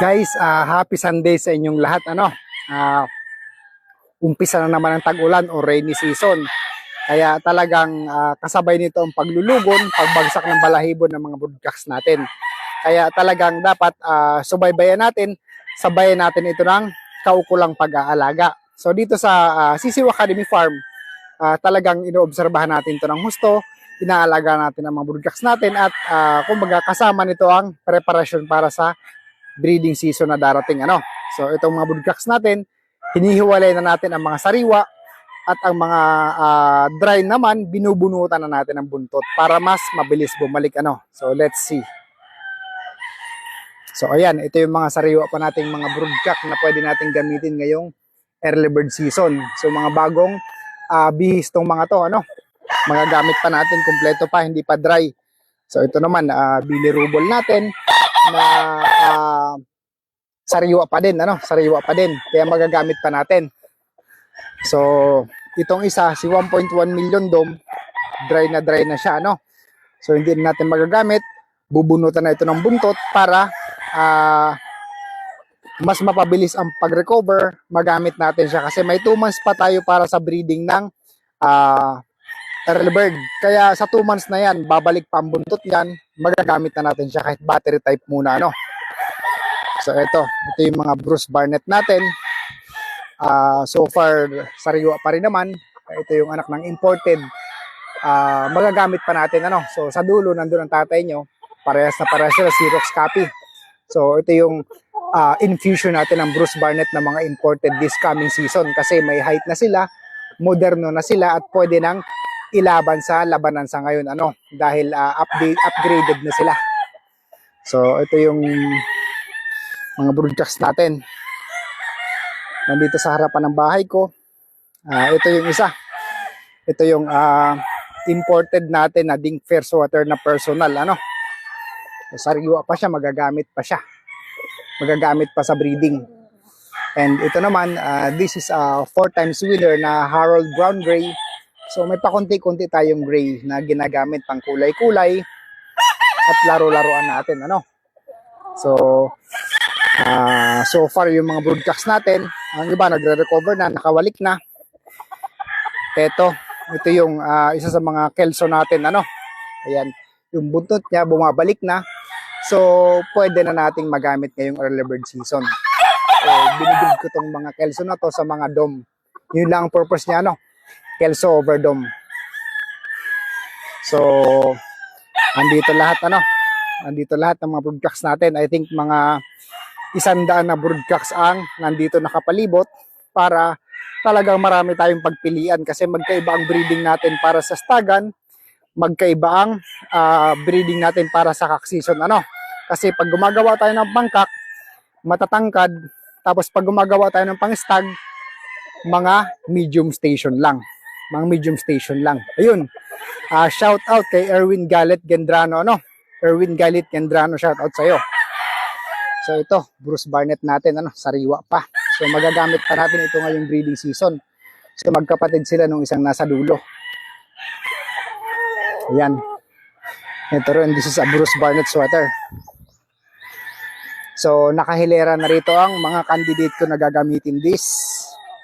Guys, happy Sunday sa inyong lahat. Umpisa na naman ang tag-ulan o rainy season. Kaya talagang kasabay nito ang paglulugon, pagbagsak ng balahibo ng mga broadcast natin. Kaya talagang dapat subaybayan natin, sabayan natin ito ng kaukulang pag-aalaga. So dito sa Sisiw Academy Farm, talagang inoobserbahan natin ito ng husto, inaalaga natin ang mga broadcast natin at kumbaga kasama nito ang preparasyon para sa breeding season na darating. So itong mga broodcocks natin, hinihiwalay na natin ang mga sariwa at ang mga dry naman, binubunutan na natin ang buntot para mas mabilis bumalik. So let's see. So ayan, ito yung mga sariwa pa nating mga broodcock na pwede natin gamitin ngayong early bird season. So mga bagong bihis tong mga to, magagamit pa natin, kumpleto pa, hindi pa dry. So ito naman, bilirubol natin na sariwa pa din, sariwa pa din, kaya magagamit pa natin. So itong isa, si 1.1 million dome, dry na siya, so hindi natin magagamit, bubunutan na ito ng buntot para mas mapabilis ang pag-recover, magamit natin siya kasi may 2 months pa tayo para sa breeding ng early bird. Kaya sa 2 months na yan, babalik pa ang buntot yan, magagamit na natin siya kahit battery type muna. So ito yung mga Bruce Barnett natin. So far, sariwa pa rin naman. Ito yung anak ng imported. Magagamit pa natin. So sa dulo, nandun ang tatay nyo. Parehas sila, Xerox copy. So ito yung infusion natin ng Bruce Barnett na mga imported this coming season. Kasi may height na sila, moderno na sila, at pwede nang ilaban sa labanan sa ngayon. Dahil upgraded na sila. So ito yung mga broadcast natin. Nandito sa harapan ng bahay ko. Ito yung isa. Ito yung imported natin na Dink Fairwater na personal. Sariwa pa siya, magagamit pa siya. Magagamit pa sa breeding. And ito naman, this is a 4 times winner na Harold Brown Gray. So may pakunti-kunti tayong gray na ginagamit pang kulay-kulay at laro-laruan natin. So far yung mga broadcast natin, ang iba nagre-recover na, nakawalik na. Ito yung isa sa mga kelso natin. Ayan, yung buntot niya bumabalik na. So pwede na nating magamit ngayong early bird season. So binibig ko tong mga kelso na to sa mga dome. Yun lang ang purpose niya, kelso over dome. So andito lahat, andito lahat ng mga broadcast natin. I think mga 100 na broodcocks ang nandito nakapalibot para talagang marami tayong pagpilian kasi magkaiba ang breeding natin para sa stagan, magkaiba ang breeding natin para sa cock season. Kasi pag gumagawa tayo ng pangkak, matatangkad, tapos pag gumagawa tayo ng pang-stag, mga medium station lang. Ayun. Shout out kay Erwin Galit Gendrano, Erwin Galit Gendrano, shout out sa iyo. So ito, Bruce Barnett natin, sariwa pa. So magagamit pa natin ito ngayong breeding season. So magkapatid sila nung isang nasa dulo. Ayan. Ito rin, this is a Bruce Barnett sweater. So nakahilera na rito ang mga candidate ko na gagamitin this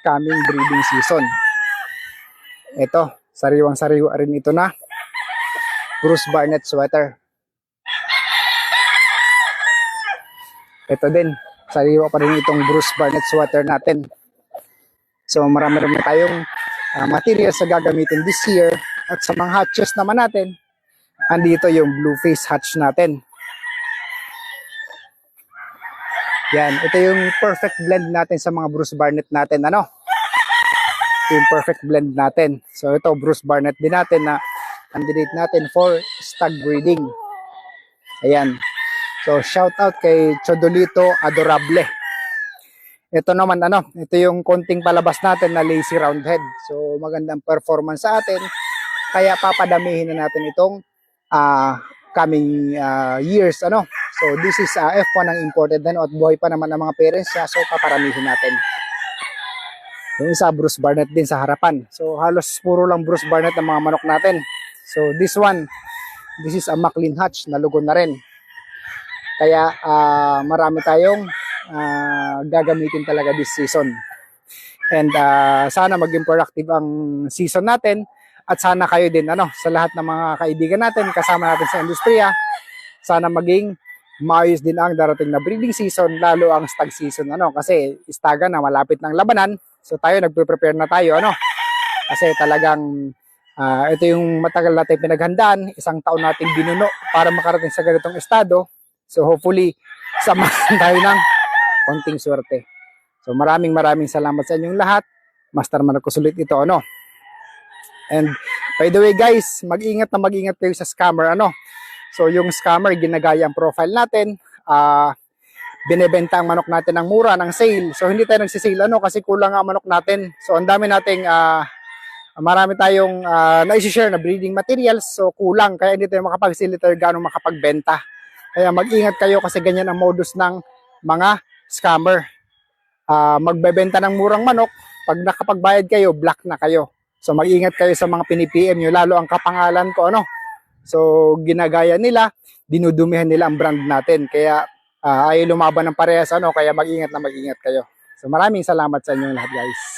coming breeding season. Ito, sariwang-sariwa rin ito na Bruce Barnett sweater. Ito din, sariwa pa rin itong Bruce Barnett sweater natin. So marami tayong materials na gagamitin this year. At sa mga hatches naman natin, andito yung blue face hatch natin. Yan, ito yung perfect blend natin sa mga Bruce Barnett natin. Ito yung perfect blend natin. So ito, Bruce Barnett din natin na candidate natin for stag breeding. Ayan. So shout out kay Chodolito Adorable. Ito naman, ito yung konting palabas natin na lazy roundhead. So magandang performance sa atin. Kaya papadamihin na natin itong coming years. So this is F1 ang imported at buhay pa naman ang mga parents niya. So paparamihin natin. Yung isa, Bruce Barnett din sa harapan. So halos puro lang Bruce Barnett ang mga manok natin. So this is a Maclean hatch na lugon na rin. Kaya marami tayong gagamitin talaga this season. And sana maging productive ang season natin at sana kayo din sa lahat ng mga kaibigan natin kasama natin sa industriya, sana maging maayos din ang darating na breeding season, lalo ang stag season kasi istagan na malapit ng labanan. So tayo nagpe-prepare na tayo kasi talagang ito yung matagal natin pinaghandaan, isang taon nating binuno para makarating sa ganitong estado. So hopefully samahan tayo ng konting swerte. So maraming salamat sa inyong lahat. Master Marcos ulit ito And by the way guys, mag-ingat kayo sa scammer So yung scammer ginagaya ang profile natin, binebenta ang manok natin ng mura ng sale. So hindi tayo nagsisale kasi kulang ang manok natin. So ang dami nating marami tayong na-share na breeding materials, so kulang kaya hindi tayo makapag-sale gaano makapagbenta. Kaya mag-ingat kayo kasi ganyan ang modus ng mga scammer. Magbebenta ng murang manok, pag nakapagbayad kayo, black na kayo. So mag-ingat kayo sa mga pini-PM nyo, lalo ang kapangalan ko So ginagaya nila, dinudumihan nila ang brand natin. Kaya ay lumaban ng parehas kaya mag-ingat kayo. So maraming salamat sa inyong lahat guys.